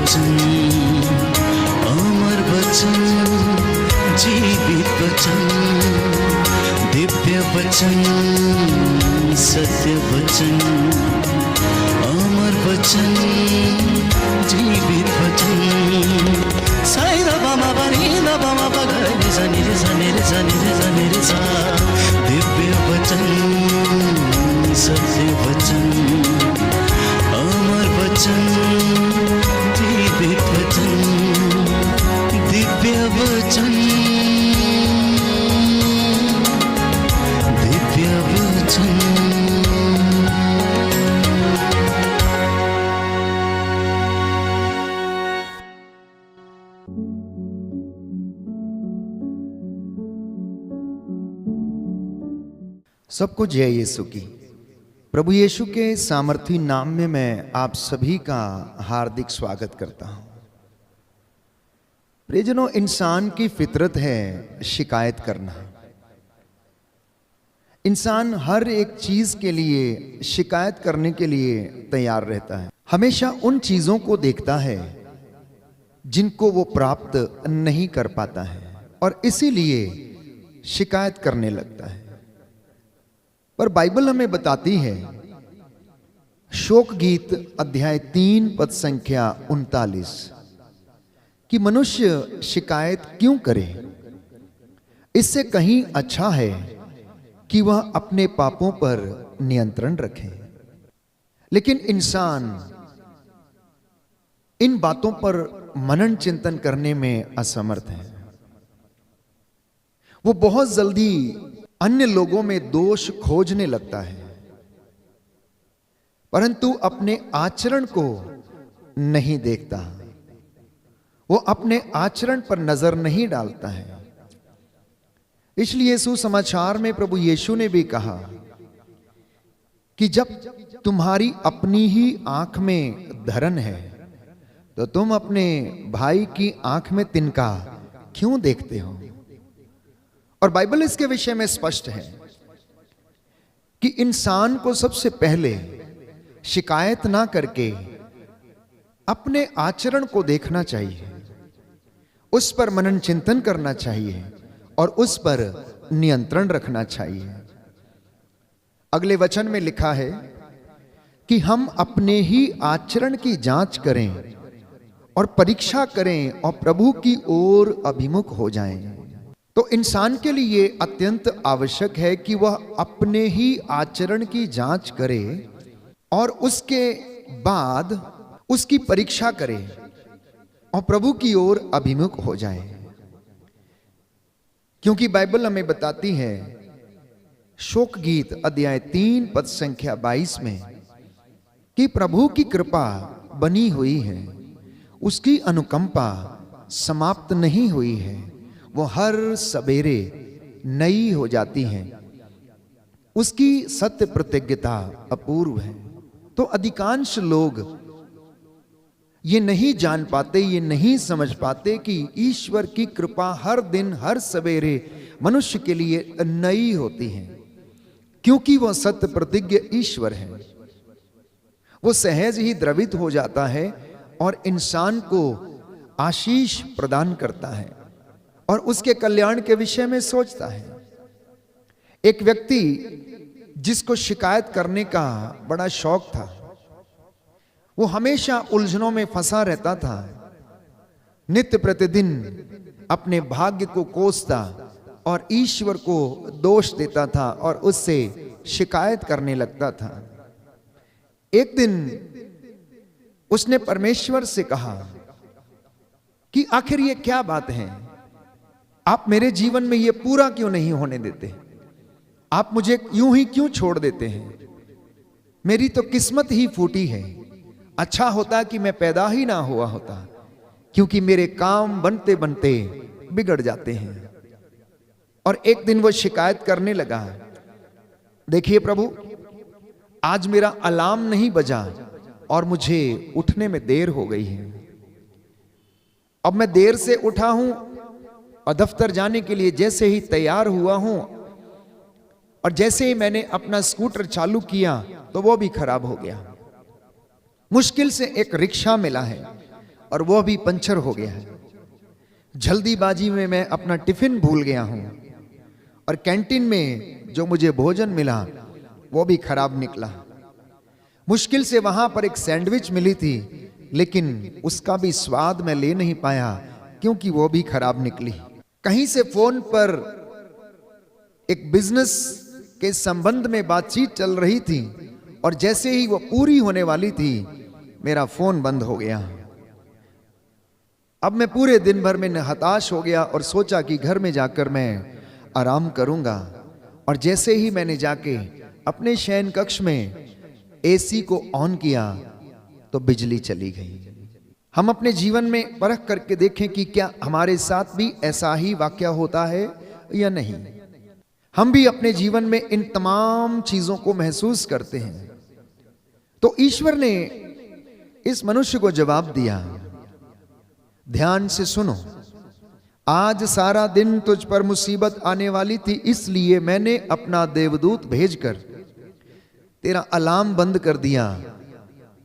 वचन, अमर वचन, जीवित वचन, दिव्य वचन, सत्य वचन, अमर वचन, जीवित वचन। साई दा बामा बनी दा बामा बगैर सनी रे सनी रे सनी रे सनी रे सा। दिव्य वचन, सत्य वचन, अमर वचन, जीवित वचन, दिव्य वचन, दिव्य वचन। सबको जय यीशु की। प्रभु यीशु के सामर्थी नाम में मैं आप सभी का हार्दिक स्वागत करता हूं। प्रियजनों, इंसान की फितरत है शिकायत करना। इंसान हर एक चीज के लिए शिकायत करने के लिए तैयार रहता है। हमेशा उन चीजों को देखता है जिनको वो प्राप्त नहीं कर पाता है और इसीलिए शिकायत करने लगता है। पर बाइबल हमें बताती है, शोक गीत अध्याय 3 पद संख्या 39, कि मनुष्य शिकायत क्यों करे। इससे कहीं अच्छा है कि वह अपने पापों पर नियंत्रण रखे। लेकिन इंसान इन बातों पर मनन चिंतन करने में असमर्थ है। वो बहुत जल्दी अन्य लोगों में दोष खोजने लगता है, परंतु अपने आचरण को नहीं देखता। वो अपने आचरण पर नजर नहीं डालता है। इसलिए सुसमाचार में प्रभु यीशु ने भी कहा कि जब तुम्हारी अपनी ही आंख में धरन है तो तुम अपने भाई की आंख में तिनका क्यों देखते हो। और बाइबल इसके विषय में स्पष्ट है कि इंसान को सबसे पहले शिकायत ना करके अपने आचरण को देखना चाहिए, उस पर मनन चिंतन करना चाहिए और उस पर नियंत्रण रखना चाहिए। अगले वचन में लिखा है कि हम अपने ही आचरण की जांच करें और परीक्षा करें और प्रभु की ओर अभिमुख हो जाएं। तो इंसान के लिए अत्यंत आवश्यक है कि वह अपने ही आचरण की जांच करे और उसके बाद उसकी परीक्षा करे और प्रभु की ओर अभिमुख हो जाए। क्योंकि बाइबल हमें बताती है, शोक गीत अध्याय 3 पद संख्या 22 में, कि प्रभु की कृपा बनी हुई है, उसकी अनुकंपा समाप्त नहीं हुई है, वो हर सवेरे नई हो जाती हैं, उसकी सत्य प्रतिज्ञता अपूर्व है। तो अधिकांश लोग ये नहीं जान पाते, ये नहीं समझ पाते कि ईश्वर की कृपा हर दिन हर सवेरे मनुष्य के लिए नई होती है, क्योंकि वह सत्य प्रतिज्ञ ईश्वर है। वो सहज ही द्रवित हो जाता है और इंसान को आशीष प्रदान करता है और उसके कल्याण के विषय में सोचता है। एक व्यक्ति जिसको शिकायत करने का बड़ा शौक था, वो हमेशा उलझनों में फंसा रहता था, नित्य प्रतिदिन अपने भाग्य को कोसता और ईश्वर को दोष देता था और उससे शिकायत करने लगता था। एक दिन उसने परमेश्वर से कहा कि आखिर ये क्या बात है, आप मेरे जीवन में ये पूरा क्यों नहीं होने देते, आप मुझे यूं ही क्यों छोड़ देते हैं। मेरी तो किस्मत ही फूटी है, अच्छा होता कि मैं पैदा ही ना हुआ होता, क्योंकि मेरे काम बनते बनते बिगड़ जाते हैं। और एक दिन वो शिकायत करने लगा, देखिए प्रभु, आज मेरा अलार्म नहीं बजा और मुझे उठने में देर हो गई है। अब मैं देर से उठा हूं और दफ्तर जाने के लिए जैसे ही तैयार हुआ हूं और जैसे ही मैंने अपना स्कूटर चालू किया तो वो भी खराब हो गया। मुश्किल से एक रिक्शा मिला है और वो भी पंचर हो गया है। जल्दीबाजी में मैं अपना टिफिन भूल गया हूं और कैंटीन में जो मुझे भोजन मिला वो भी खराब निकला। मुश्किल से वहां पर एक सैंडविच मिली थी, लेकिन उसका भी स्वाद मैं ले नहीं पाया क्योंकि वो भी खराब निकली। कहीं से फोन पर एक बिजनेस के संबंध में बातचीत चल रही थी और जैसे ही वो पूरी होने वाली थी मेरा फोन बंद हो गया। अब मैं पूरे दिन भर में हताश हो गया और सोचा कि घर में जाकर मैं आराम करूंगा। और जैसे ही मैंने जाके अपने शयन कक्ष में एसी को ऑन किया तो बिजली चली गई। हम अपने जीवन में परख करके देखें कि क्या हमारे साथ भी ऐसा ही वाकया होता है या नहीं। हम भी अपने जीवन में इन तमाम चीजों को महसूस करते हैं। तो ईश्वर ने इस मनुष्य को जवाब दिया, ध्यान से सुनो, आज सारा दिन तुझ पर मुसीबत आने वाली थी, इसलिए मैंने अपना देवदूत भेजकर तेरा अलार्म बंद कर दिया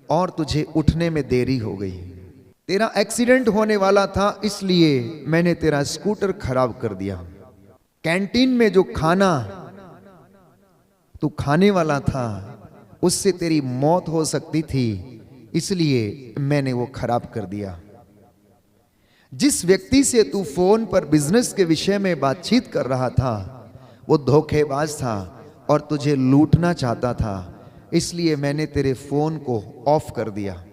और तुझे उठने में देरी हो गई। तेरा एक्सीडेंट होने वाला था, इसलिए मैंने तेरा स्कूटर खराब कर दिया। कैंटीन में जो खाना तू खाने वाला था उससे तेरी मौत हो सकती थी, इसलिए मैंने वो खराब कर दिया। जिस व्यक्ति से तू फोन पर बिजनेस के विषय में बातचीत कर रहा था वो धोखेबाज था और तुझे लूटना चाहता था, इसलिए मैंने तेरे फोन को ऑफ कर दिया।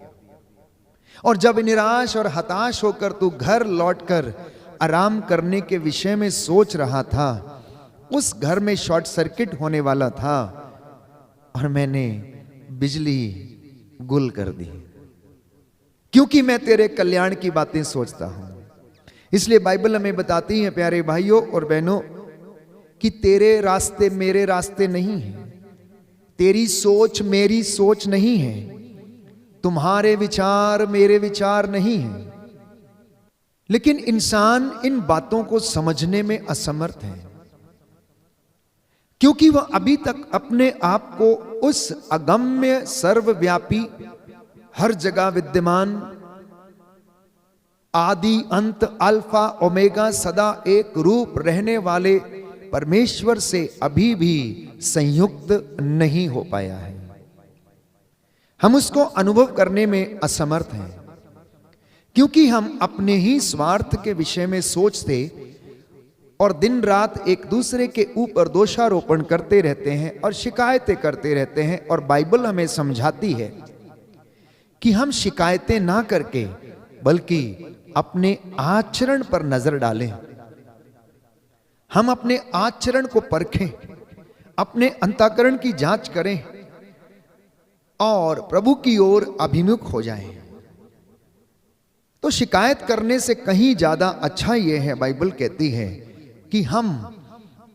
और जब निराश और हताश होकर तू घर लौटकर आराम करने के विषय में सोच रहा था, उस घर में शॉर्ट सर्किट होने वाला था और मैंने बिजली गुल कर दी, क्योंकि मैं तेरे कल्याण की बातें सोचता हूं। इसलिए बाइबल हमें बताती है प्यारे भाइयों और बहनों कि तेरे रास्ते मेरे रास्ते नहीं हैं, तेरी सोच मेरी सोच नहीं है, तुम्हारे विचार मेरे विचार नहीं हैं। लेकिन इंसान इन बातों को समझने में असमर्थ है, क्योंकि वह अभी तक अपने आप को उस अगम्य सर्वव्यापी हर जगह विद्यमान आदि अंत अल्फा ओमेगा सदा एक रूप रहने वाले परमेश्वर से अभी भी संयुक्त नहीं हो पाया है। हम उसको अनुभव करने में असमर्थ हैं, क्योंकि हम अपने ही स्वार्थ के विषय में सोचते और दिन रात एक दूसरे के ऊपर दोषारोपण करते रहते हैं और शिकायतें करते रहते हैं। और बाइबल हमें समझाती है कि हम शिकायतें ना करके बल्कि अपने आचरण पर नजर डालें। हम अपने आचरण को परखें, अपने अंतःकरण की जांच करें और प्रभु की ओर अभिमुख हो जाएं। तो शिकायत करने से कहीं ज्यादा अच्छा यह है, बाइबल कहती है कि हम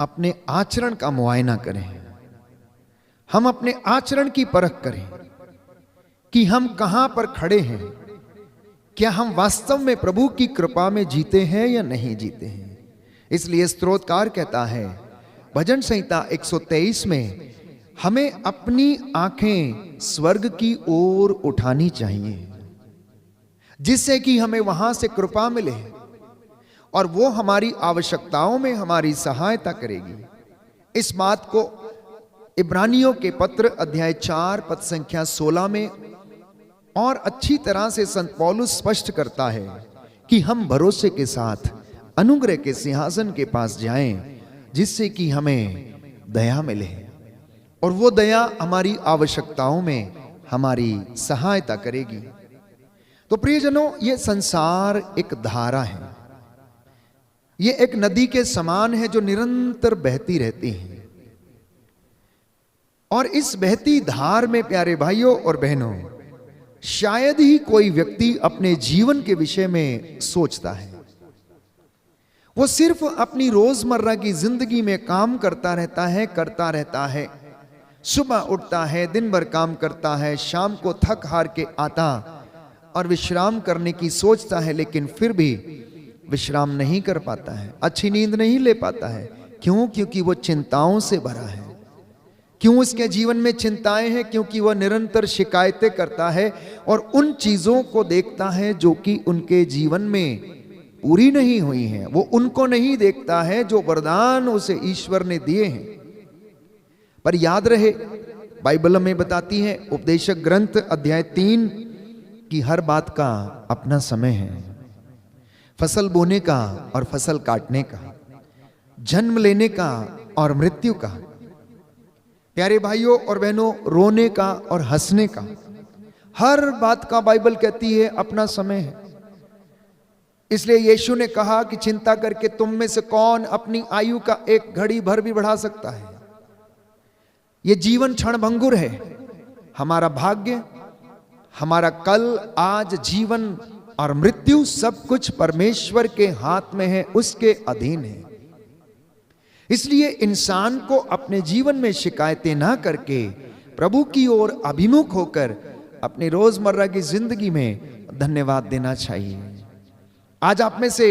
अपने आचरण का मुआयना करें, हम अपने आचरण की परख करें कि हम कहां पर खड़े हैं, क्या हम वास्तव में प्रभु की कृपा में जीते हैं या नहीं जीते हैं। इसलिए स्तोत्रकार कहता है भजन संहिता 123 में, हमें अपनी आंखें स्वर्ग की ओर उठानी चाहिए, जिससे कि हमें वहां से कृपा मिले और वो हमारी आवश्यकताओं में हमारी सहायता करेगी। इस बात को इब्रानियों के पत्र अध्याय 4 पद संख्या 16 में और अच्छी तरह से संत पौलुस स्पष्ट करता है कि हम भरोसे के साथ अनुग्रह के सिंहासन के पास जाएं, जिससे कि हमें दया मिले और वो दया हमारी आवश्यकताओं में हमारी सहायता करेगी। तो प्रियजनों, ये संसार एक धारा है, ये एक नदी के समान है जो निरंतर बहती रहती है। और इस बहती धार में प्यारे भाइयों और बहनों, शायद ही कोई व्यक्ति अपने जीवन के विषय में सोचता है। वो सिर्फ अपनी रोजमर्रा की जिंदगी में काम करता रहता है। सुबह उठता है, दिन भर काम करता है, शाम को थक हार के आता और विश्राम करने की सोचता है, लेकिन फिर भी विश्राम नहीं कर पाता है, अच्छी नींद नहीं ले पाता है। क्यों? क्योंकि वो चिंताओं से भरा है, क्यों उसके जीवन में चिंताएं हैं? क्योंकि वह निरंतर शिकायतें करता है और उन चीजों को देखता है जो कि उनके जीवन में पूरी नहीं हुई हैं। वो उनको नहीं देखता है जो वरदान उसे ईश्वर ने दिए हैं। पर याद रहे, बाइबल में बताती है, उपदेशक ग्रंथ अध्याय 3 की हर बात का अपना समय है। फसल बोने का और फसल काटने का, जन्म लेने का और मृत्यु का, प्यारे भाइयों और बहनों, रोने का और हंसने का, हर बात का बाइबल कहती है अपना समय है। इसलिए यीशु ने कहा कि चिंता करके तुम में से कौन अपनी आयु का एक घड़ी भर भी बढ़ा सकता है? ये जीवन क्षणभंगुर है। हमारा भाग्य, हमारा कल, आज, जीवन और मृत्यु सब कुछ परमेश्वर के हाथ में है, उसके अधीन है। इसलिए इंसान को अपने जीवन में शिकायतें ना करके प्रभु की ओर अभिमुख होकर अपनी रोजमर्रा की जिंदगी में धन्यवाद देना चाहिए। आज आप में से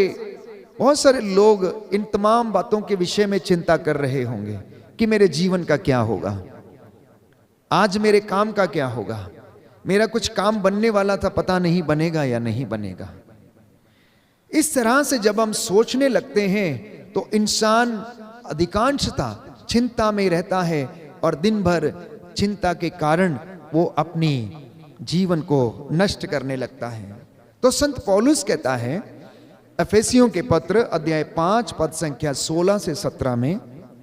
बहुत सारे लोग इन तमाम बातों के विषय में चिंता कर रहे होंगे कि मेरे जीवन का क्या होगा, आज मेरे काम का क्या होगा, मेरा कुछ काम बनने वाला था, पता नहीं बनेगा या नहीं बनेगा। इस तरह से जब हम सोचने लगते हैं तो इंसान अधिकांशतः चिंता में रहता है और दिन भर चिंता के कारण वो अपनी जीवन को नष्ट करने लगता है। तो संत पौलुस कहता है एफेसियों के पत्र अध्याय 5 पद संख्या 16 से 17 में,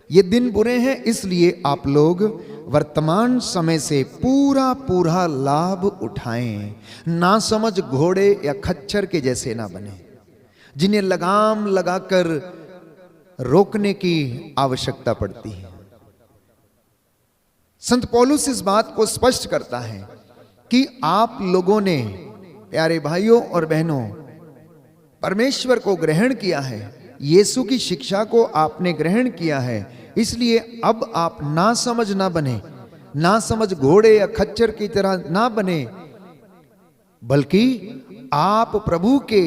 ये दिन बुरे हैं, इसलिए आप लोग वर्तमान समय से पूरा पूरा लाभ उठाएं, ना समझ घोड़े या खच्चर के जैसे ना बने, जिन्हें लगाम लगाकर रोकने की आवश्यकता पड़ती है। संत पौलुस इस बात को स्पष्ट करता है कि आप लोगों ने, प्यारे भाइयों और बहनों, परमेश्वर को ग्रहण किया है, यीशु की शिक्षा को आपने ग्रहण किया है, इसलिए अब आप ना समझ ना बने, ना समझ घोड़े या खच्चर की तरह ना बने, बल्कि आप प्रभु के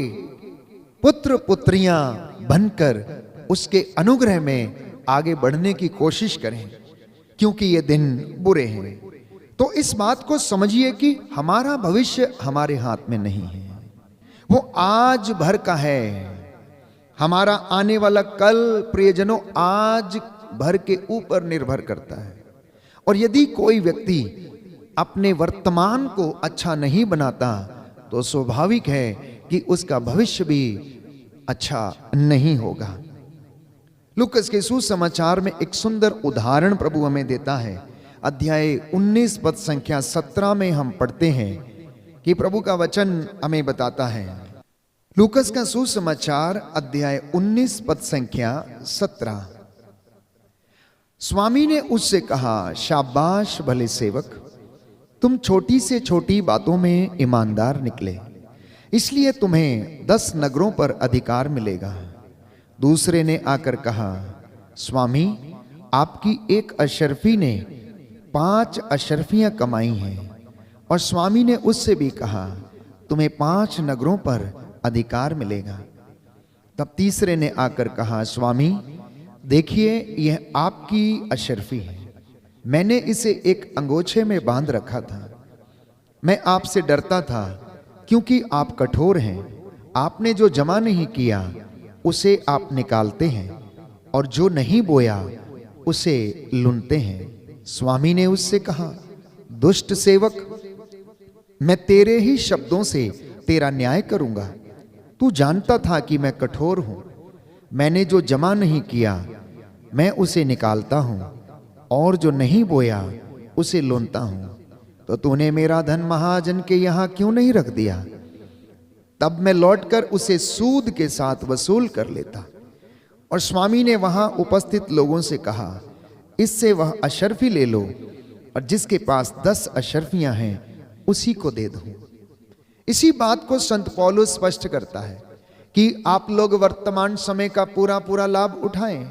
पुत्र पुत्रियां बनकर उसके अनुग्रह में आगे बढ़ने की कोशिश करें, क्योंकि ये दिन बुरे हैं। तो इस बात को समझिए कि हमारा भविष्य हमारे हाथ में नहीं है, वो आज भर का है। हमारा आने वाला कल, प्रियजनों, आज भर के ऊपर निर्भर करता है। और यदि कोई व्यक्ति अपने वर्तमान को अच्छा नहीं बनाता तो स्वाभाविक है कि उसका भविष्य भी अच्छा नहीं होगा। लूकास के सुसमाचार में एक सुंदर उदाहरण प्रभु हमें देता है। अध्याय 19 पद संख्या 17 में हम पढ़ते हैं कि प्रभु का वचन हमें बताता है। लूकास का सुसमाचार अध्याय 19 पद संख्या 17। स्वामी ने उससे कहा, शाबाश भले सेवक, तुम छोटी से छोटी बातों में ईमानदार निकले, इसलिए तुम्हें 10 नगरों पर अधिकार मिलेगा। दूसरे ने आकर कहा, स्वामी, आपकी एक अशर्फी ने 5 अशर्फियां कमाई हैं। और स्वामी ने उससे भी कहा, तुम्हें 5 नगरों पर अधिकार मिलेगा। तब तीसरे ने आकर कहा, स्वामी, देखिए यह आपकी अशर्फी है, मैंने इसे एक अंगोछे में बांध रखा था। मैं आपसे डरता था क्योंकि आप कठोर हैं, आपने जो जमा नहीं किया उसे आप निकालते हैं, और जो नहीं बोया उसे लूनते हैं। स्वामी ने उससे कहा, दुष्ट सेवक, मैं तेरे ही शब्दों से तेरा न्याय करूंगा। तू जानता था कि मैं कठोर हूं, मैंने जो जमा नहीं किया मैं उसे निकालता हूं, और जो नहीं बोया उसे लूनता हूं। तो तूने मेरा धन महाजन के यहां क्यों नहीं रख दिया? तब मैं लौटकर उसे सूद के साथ वसूल कर लेता। और स्वामी ने वहां उपस्थित लोगों से कहा, इससे वह अशर्फी ले लो, और जिसके पास 10 अशर्फियां हैं उसी को दे दो। इसी बात को संत पौलुस स्पष्ट करता है कि आप लोग वर्तमान समय का पूरा पूरा लाभ उठाएं।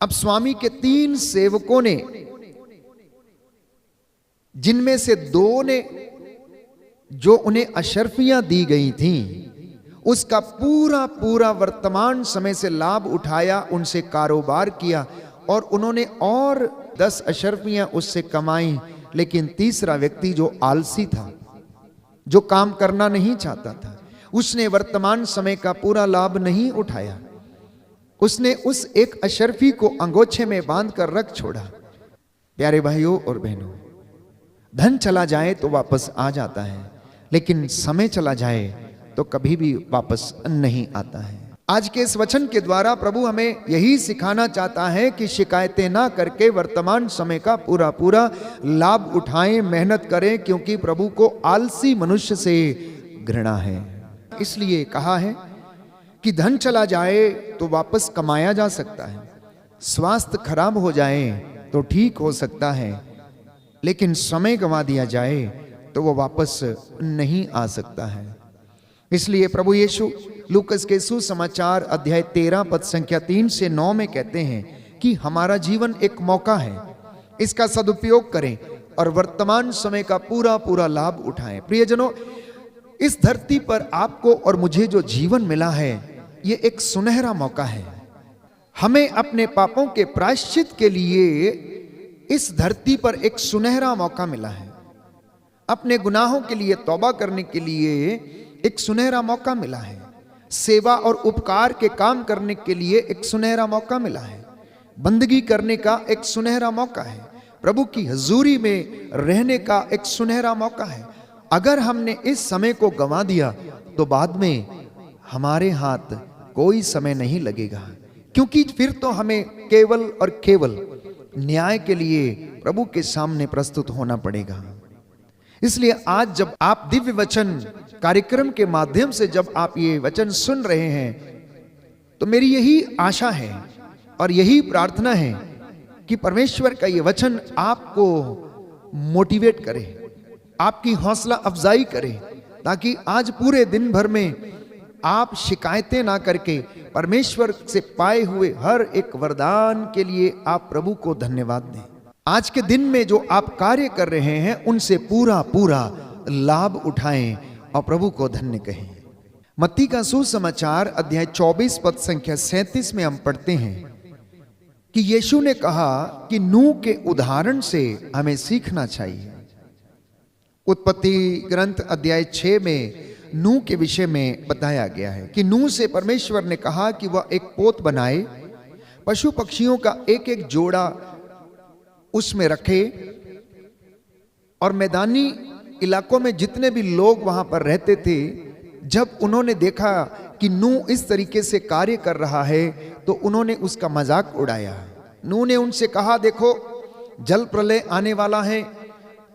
अब स्वामी के 3 सेवकों ने, जिनमें से 2 ने जो उन्हें अशर्फियां दी गई थीं, उसका पूरा पूरा वर्तमान समय से लाभ उठाया, उनसे कारोबार किया, और उन्होंने और 10 अशर्फियां उससे कमाई, लेकिन तीसरा व्यक्ति जो आलसी था, जो काम करना नहीं चाहता था, उसने वर्तमान समय का पूरा लाभ नहीं उठाया। उसने उस एक अशर्फी को अंगोछे में बांध कर रख छोड़ा। प्यारे भाइयों और बहनों, धन चला जाए तो वापस आ जाता है, लेकिन समय चला जाए तो कभी भी वापस नहीं आता है। आज के इस वचन के द्वारा प्रभु हमें यही सिखाना चाहता है कि शिकायतें ना करके वर्तमान समय का पूरा पूरा लाभ उठाएं, मेहनत करें, क्योंकि प्रभु को आलसी मनुष्य से घृणा है। इसलिए कहा है कि धन चला जाए तो वापस कमाया जा सकता है, स्वास्थ्य खराब हो जाए तो ठीक हो सकता है, लेकिन समय गंवा दिया जाए तो वो वापस नहीं आ सकता है। इसलिए प्रभु यीशु लूकस के सुसमाचार अध्याय 13 पद संख्या 3 से 9 में कहते हैं कि हमारा जीवन एक मौका है, इसका सदुपयोग करें और वर्तमान समय का पूरा पूरा लाभ उठाएं। प्रियजनों, इस धरती पर आपको और मुझे जो जीवन मिला है, ये एक सुनहरा मौका है। हमें अपने पापों के प्रायश्चित के लिए इस धरती पर एक सुनहरा मौका मिला है। अपने गुनाहों के लिए तौबा करने के लिए एक सुनहरा मौका मिला है। सेवा और उपकार के काम करने के लिए एक सुनहरा मौका मिला है। बंदगी करने का एक सुनहरा मौका है। प्रभु की हजूरी में रहने का एक सुनहरा मौका है। अगर हमने इस समय को गंवा दिया तो बाद में हमारे हाथ कोई समय नहीं लगेगा, क्योंकि फिर तो हमें केवल और केवल न्याय के लिए प्रभु के सामने प्रस्तुत होना पड़ेगा। इसलिए आज जब आप दिव्य वचन कार्यक्रम के माध्यम से जब आप ये वचन सुन रहे हैं, तो मेरी यही आशा है और यही प्रार्थना है कि परमेश्वर का ये वचन आपको मोटिवेट करे, आपकी हौसला अफजाई करे, ताकि आज पूरे दिन भर में आप शिकायतें ना करके परमेश्वर से पाए हुए हर एक वरदान के लिए आप प्रभु को धन्यवाद दें। आज के दिन में जो आप कार्य कर रहे हैं, उनसे पूरा पूरा लाभ उठाएं और प्रभु को धन्य कहें। मत्ती का सुसमाचार अध्याय 24 पद संख्या 37 में हम पढ़ते हैं कि यीशु ने कहा कि नूह के उदाहरण से हमें सीखना चाहिए। उत्पत्ति ग्रंथ अध्याय 6 में नूह के विषय में बताया गया है कि नूह से परमेश्वर ने कहा कि वह एक पोत बनाए, पशु पक्षियों का एक एक जोड़ा उसमें रखे, और मैदानी इलाकों में जितने भी लोग वहां पर रहते थे, जब उन्होंने देखा कि नूह इस तरीके से कार्य कर रहा है तो उन्होंने उसका मजाक उड़ाया। नूह ने उनसे कहा, देखो जल प्रलय आने वाला है,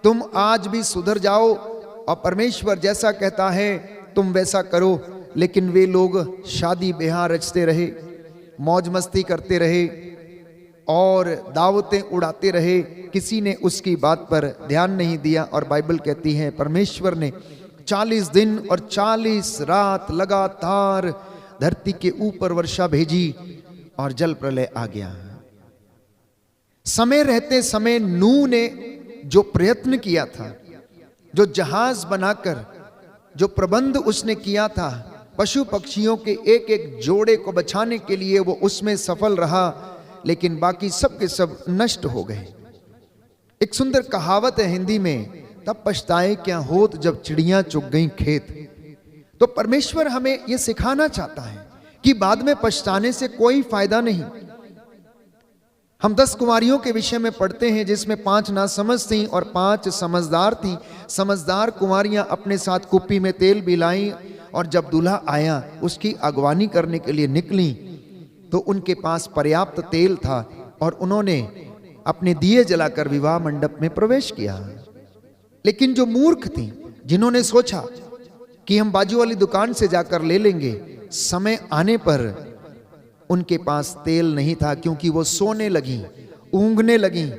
तुम आज भी सुधर जाओ और परमेश्वर जैसा कहता है तुम वैसा करो। लेकिन वे लोग शादी ब्याह रचते रहे, मौज मस्ती करते रहे और दावतें उड़ाते रहे। किसी ने उसकी बात पर ध्यान नहीं दिया, और बाइबल कहती है परमेश्वर ने 40 दिन और 40 रात लगातार धरती के ऊपर वर्षा भेजी और जल प्रलय आ गया। समय रहते समय नूह ने जो प्रयत्न किया था, जो जहाज बनाकर जो प्रबंध उसने किया था, पशु पक्षियों के एक एक जोड़े को बचाने के लिए वो उसमें सफल रहा, लेकिन बाकी सब के सब नष्ट हो गए। एक सुंदर कहावत है हिंदी में, तब पछताए क्या होत जब चिड़ियां चुग गईं खेत। तो परमेश्वर हमें यह सिखाना चाहता है कि बाद में पछताने से कोई फायदा नहीं। हम 10 कुंवारियों के विषय में पढ़ते हैं, जिसमें 5 नासमझ थीं और 5 समझदार थीं। समझदार कुंवारियां अपने साथ कुप्पी में तेल भी लाईं, और जब दूल्हा आया उसकी अगवानी करने के लिए निकली तो उनके पास पर्याप्त तेल था और उन्होंने अपने दिए जलाकर विवाह मंडप में प्रवेश किया। लेकिन जो मूर्ख थी, जिन्होंने सोचा कि हम बाजू वाली दुकान से जाकर ले लेंगे, समय आने पर उनके पास तेल नहीं था, क्योंकि वो सोने लगी, ऊँघने लगी।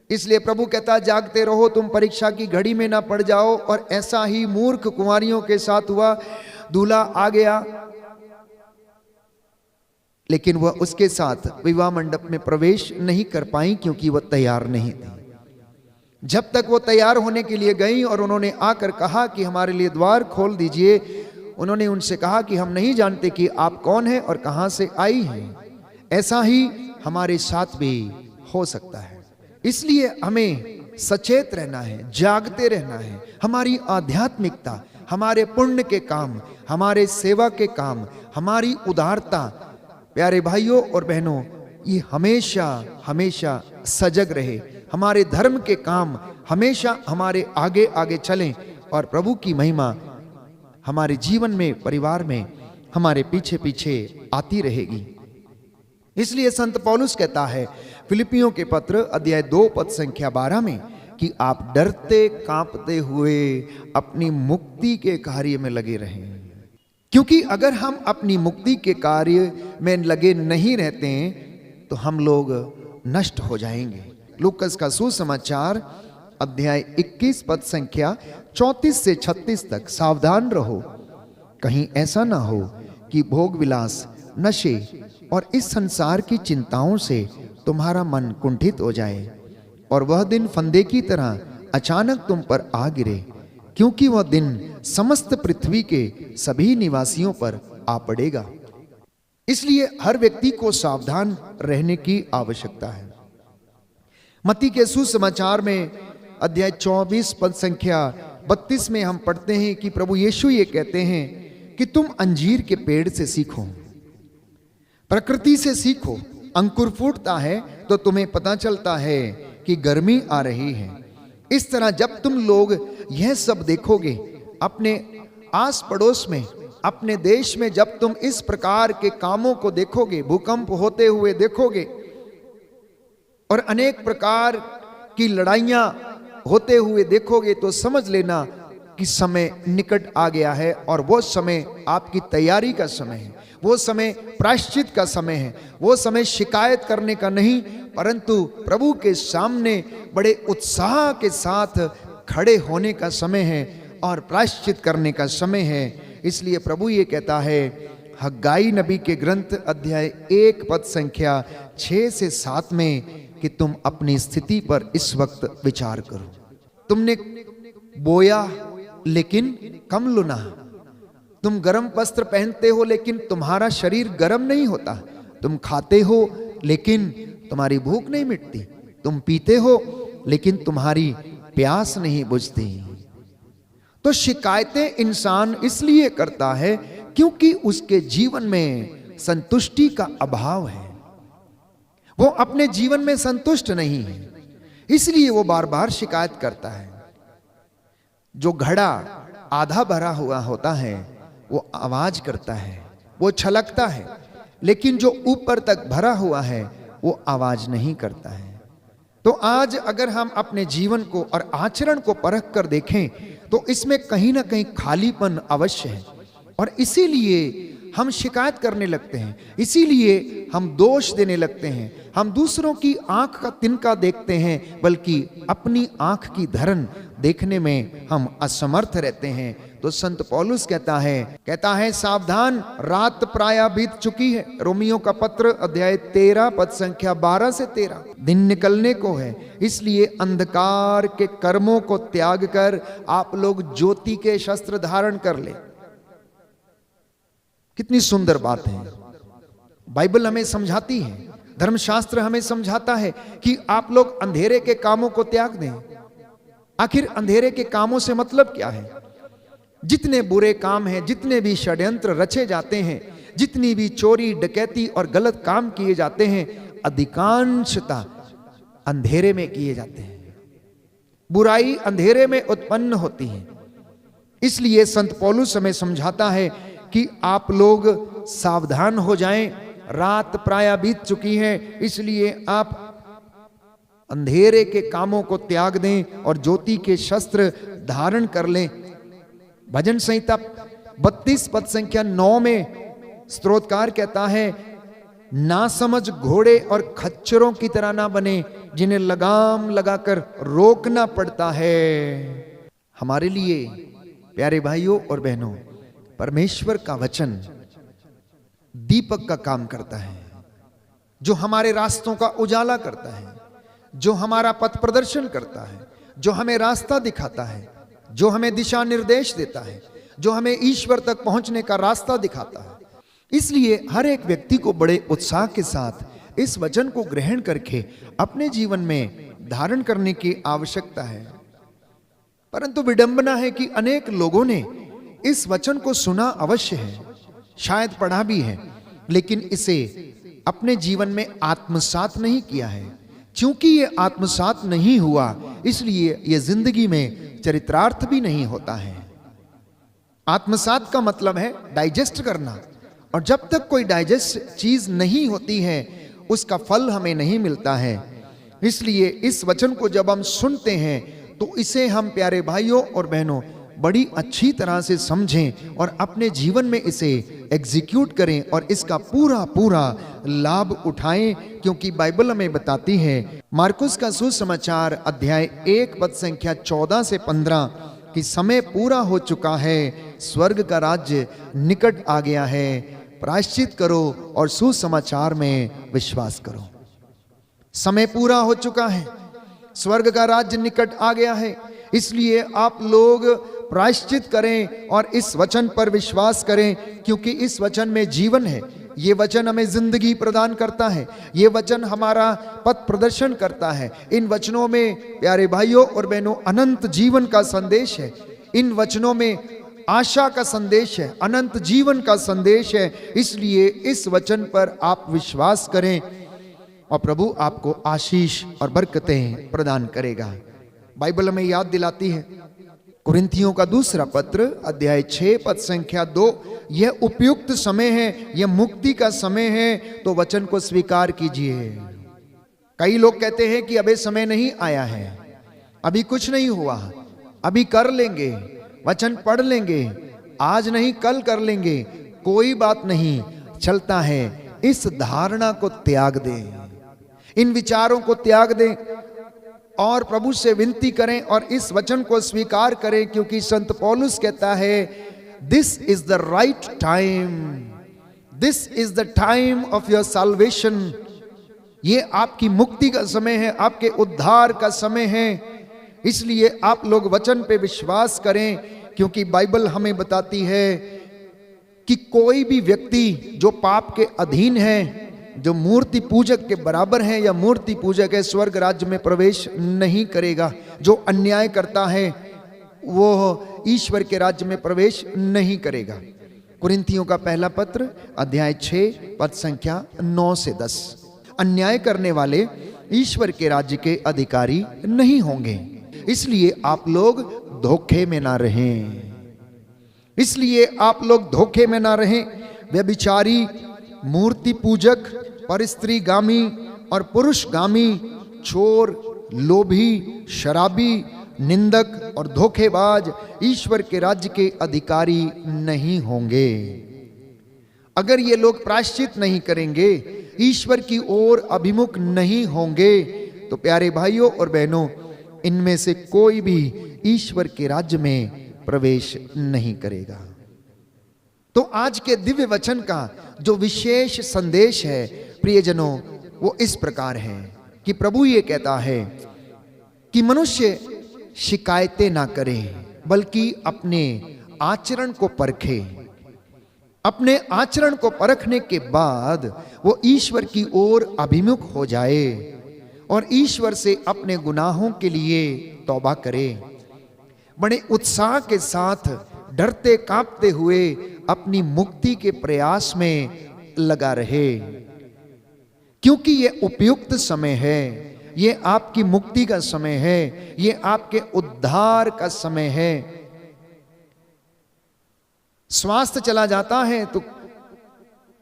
इसलिए प्रभु कहता, जागते रहो, तुम परीक्षा की घड़ी में ना पड़ जाओ। और ऐसा ही मूर्ख कुंवारियों के साथ हुआ। दूल्हा आ गया, लेकिन वह उसके साथ विवाह मंडप में प्रवेश नहीं कर पाई, क्योंकि वह तैयार नहीं थी। जब तक वो तैयार होने के लिए गई और उन्होंने आकर कहा कि हमारे लिए द्वार खोल दीजिए, उन्होंने उनसे कहा कि हम नहीं जानते कि आप कौन हैं और कहां से आई हैं। ऐसा ही हमारे साथ भी हो सकता है। इसलिए हमें सचेत रहना है, जागते रहना है। हमारी आध्यात्मिकता, हमारे पुण्य के काम, हमारे सेवा के काम, हमारी उदारता, प्यारे भाइयों और बहनों, ये हमेशा हमेशा सजग रहे। हमारे धर्म के काम हमेशा हमारे आगे आगे चलें और प्रभु की महिमा हमारे जीवन में, परिवार में हमारे पीछे पीछे आती रहेगी। इसलिए संत पौलुस कहता है फिलिपियों के पत्र अध्याय 2 पद संख्या 12 में कि आप डरते कांपते हुए अपनी मुक्ति के कार्य में लगे रहें। क्योंकि अगर हम अपनी मुक्ति के कार्य में लगे नहीं रहते हैं तो हम लोग नष्ट हो जाएंगे। लूकस का सुसमाचार अध्याय 21 पद संख्या 34 से 36 तक, सावधान रहो कहीं ऐसा ना हो कि भोग विलास, नशे और इस संसार की चिंताओं से तुम्हारा मन कुंठित हो जाए और वह दिन फंदे की तरह अचानक तुम पर आ गिरे, क्योंकि वह दिन समस्त पृथ्वी के सभी निवासियों पर आ पड़ेगा। इसलिए हर व्यक्ति को सावधान रहने की आवश्यकता है। मत्ती के सुसमाचार में अध्याय 24 पद संख्या 32 में हम पढ़ते हैं कि प्रभु यीशु ये कहते हैं कि तुम अंजीर के पेड़ से सीखो, प्रकृति से सीखो। अंकुर फूटता है तो तुम्हें पता चलता है कि गर्मी आ रही है। इस तरह जब तुम लोग यह सब देखोगे अपने आस पड़ोस में, अपने देश में, जब तुम इस प्रकार के कामों को देखोगे, भूकंप होते हुए देखोगे और अनेक प्रकार की लड़ाइयां होते हुए देखोगे, तो समझ लेना कि समय निकट आ गया है और वो समय आपकी तैयारी का समय है, वो समय प्रायश्चित का समय है, वो समय शिकायत करने का नहीं परंतु प्रभु के सामने बड़े उत्साह के साथ खड़े होने का समय है और प्रायश्चित करने का समय है। इसलिए प्रभु ये कहता है हग्गाई नबी के ग्रंथ अध्याय 1 पद संख्या 6 से 7 में कि तुम अपनी स्थिति पर इस वक्त विचार करो। तुमने बोया लेकिन कम लुना, तुम गर्म वस्त्र पहनते हो लेकिन तुम्हारा शरीर गर्म नहीं होता, तुम खाते हो लेकिन तुम्हारी भूख नहीं मिटती, तुम पीते हो लेकिन तुम्हारी प्यास नहीं बुझती। तो शिकायतें इंसान इसलिए करता है क्योंकि उसके जीवन में संतुष्टि का अभाव है, वो अपने जीवन में संतुष्ट नहीं है, इसलिए वो बार बार शिकायत करता है। जो घड़ा आधा भरा हुआ होता है वो आवाज करता है, वो छलकता है, लेकिन जो ऊपर तक भरा हुआ है वो आवाज नहीं करता है। तो आज अगर हम अपने जीवन को और आचरण को परख कर देखें तो इसमें कहीं ना कहीं खालीपन अवश्य है और इसीलिए हम शिकायत करने लगते हैं, इसीलिए हम दोष देने लगते हैं, हम दूसरों की आंख का तिनका देखते हैं बल्कि अपनी आंख की धरन देखने में हम असमर्थ रहते हैं। तो संत पौलुस कहता है सावधान, रात प्रायः बीत चुकी है। रोमियो का पत्र अध्याय 13 पद संख्या 12 से 13, दिन निकलने को है, इसलिए अंधकार के कर्मों को त्याग कर आप लोग ज्योति के शस्त्र धारण कर ले। कितनी सुंदर बात है। बाइबल हमें समझाती है, धर्मशास्त्र हमें समझाता है कि आप लोग अंधेरे के कामों को त्याग दें। आखिर अंधेरे के कामों से मतलब क्या है? जितने बुरे काम हैं, जितने भी षड्यंत्र रचे जाते हैं, जितनी भी चोरी डकैती और गलत काम किए जाते हैं, अधिकांशता अंधेरे में किए जाते हैं। बुराई अंधेरे में उत्पन्न होती है। इसलिए संत पौलुस हमें समझाता है कि आप लोग सावधान हो जाएं, रात प्रायः बीत चुकी है, इसलिए आप अंधेरे के कामों को त्याग दें और ज्योति के शस्त्र धारण कर लें। भजन संहिता 32 पद संख्या 9 में स्तोत्रकार कहता है ना समझ घोड़े और खच्चरों की तरह ना बने जिन्हें लगाम लगाकर रोकना पड़ता है। हमारे लिए प्यारे भाइयों और बहनों, परमेश्वर का वचन दीपक का काम करता है, जो हमारे रास्तों का उजाला करता है, जो हमारा पथ प्रदर्शन करता है, जो हमें रास्ता दिखाता है, जो हमें दिशा निर्देश देता है, जो हमें ईश्वर तक पहुंचने का रास्ता दिखाता है। इसलिए हर एक व्यक्ति को बड़े उत्साह के साथ इस वचन को ग्रहण करके अपने जीवन में धारण करने की आवश्यकता है। परंतु विडंबना है कि अनेक लोगों ने इस वचन को सुना अवश्य है, शायद पढ़ा भी है, लेकिन इसे अपने जीवन में आत्मसात नहीं किया है। क्योंकि ये आत्मसात नहीं हुआ, इसलिए ये जिंदगी में चरितार्थ भी नहीं होता है। आत्मसात का मतलब है डाइजेस्ट करना, और जब तक कोई डाइजेस्ट चीज नहीं होती है उसका फल हमें नहीं मिलता है। इसलिए इस वचन को जब हम सुनते हैं तो इसे हम प्यारे भाइयों और बहनों बड़ी अच्छी तरह से समझें और अपने जीवन में इसे एग्जीक्यूट करें और इसका पूरा पूरा लाभ उठाएं, क्योंकि बाइबल हमें बताती है, मार्कुस का सुसमाचार अध्याय 1 पद संख्या 14 से 15 कि समय पूरा हो चुका है, स्वर्ग का राज्य निकट आ गया है, प्रायश्चित करो और सुसमाचार में विश्वास करो। समय पूरा हो चुका है, स्वर्ग का राज्य निकट आ गया है, इसलिए आप लोग प्रायश्चित करें और इस वचन पर विश्वास करें, क्योंकि इस वचन में जीवन है। ये वचन हमें जिंदगी प्रदान करता है, ये वचन हमारा पथ प्रदर्शन करता है। इन वचनों में प्यारे भाइयों और बहनों अनंत जीवन का संदेश है, इन वचनों में आशा का संदेश है, अनंत जीवन का संदेश है। इसलिए इस वचन पर आप विश्वास करें और प्रभु आपको आशीष और बरकतें प्रदान करेगा। बाइबल हमें याद दिलाती है, कुरिन्थियों का दूसरा पत्र अध्याय 6 पद संख्या 2, यह उपयुक्त समय है, यह मुक्ति का समय है, तो वचन को स्वीकार कीजिए। कई लोग कहते हैं कि अभी समय नहीं आया है, अभी कुछ नहीं हुआ, अभी कर लेंगे, वचन पढ़ लेंगे, आज नहीं कल कर लेंगे, कोई बात नहीं, चलता है। इस धारणा को त्याग दें, इन विचारों को त्याग दें और प्रभु से विनती करें और इस वचन को स्वीकार करें, क्योंकि संत पौलुस कहता है, this is the right time, this is the time of your salvation. ये आपकी मुक्ति का समय है, आपके उद्धार का समय है। इसलिए आप लोग वचन पे विश्वास करें, क्योंकि बाइबल हमें बताती है कि कोई भी व्यक्ति जो पाप के अधीन है, जो मूर्ति पूजक के बराबर है या मूर्ति पूजक है, स्वर्ग राज्य में प्रवेश नहीं करेगा। जो अन्याय करता है वो ईश्वर के राज्य में प्रवेश नहीं करेगा। कुरिन्थियों का पहला पत्र अध्याय 6 पद संख्या 9 से 10, अन्याय करने वाले ईश्वर के राज्य के अधिकारी नहीं होंगे। इसलिए आप लोग धोखे में ना रहें, इसलिए आप लोग धोखे में ना रहें। व्यभिचारी, मूर्ति पूजक, परस्त्रीगामी और पुरुषगामी, चोर, लोभी, शराबी, निंदक और धोखेबाज ईश्वर के राज्य के अधिकारी नहीं होंगे। अगर ये लोग प्रायश्चित नहीं करेंगे, ईश्वर की ओर अभिमुख नहीं होंगे, तो प्यारे भाइयों और बहनों, इनमें से कोई भी ईश्वर के राज्य में प्रवेश नहीं करेगा। तो आज के दिव्य वचन का जो विशेष संदेश है प्रियजनों, वो इस प्रकार है कि प्रभु ये कहता है कि मनुष्य शिकायतें ना करे, बल्कि अपने आचरण को परखे। अपने आचरण को परखने के बाद वो ईश्वर की ओर अभिमुख हो जाए और ईश्वर से अपने गुनाहों के लिए तौबा करे। बड़े उत्साह के साथ, डरते कांपते हुए अपनी मुक्ति के प्रयास में लगा रहे, क्योंकि ये उपयुक्त समय है, ये आपकी मुक्ति का समय है, ये आपके उद्धार का समय है। स्वास्थ्य चला जाता है तो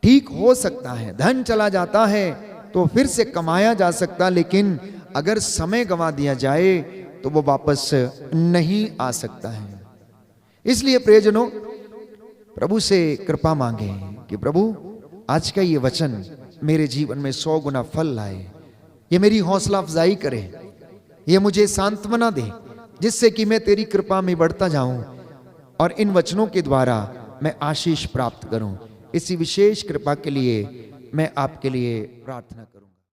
ठीक हो सकता है, धन चला जाता है तो फिर से कमाया जा सकता, लेकिन अगर समय गंवा दिया जाए तो वो वापस नहीं आ सकता है। इसलिए प्रियजनों, प्रभु से कृपा मांगे कि प्रभु आज का ये वचन मेरे जीवन में 100 गुना फल लाए, ये मेरी हौसला अफजाई करे, ये मुझे सांत्वना दे, जिससे कि मैं तेरी कृपा में बढ़ता जाऊं और इन वचनों के द्वारा मैं आशीष प्राप्त करूं। इसी विशेष कृपा के लिए मैं आपके लिए प्रार्थना करूं।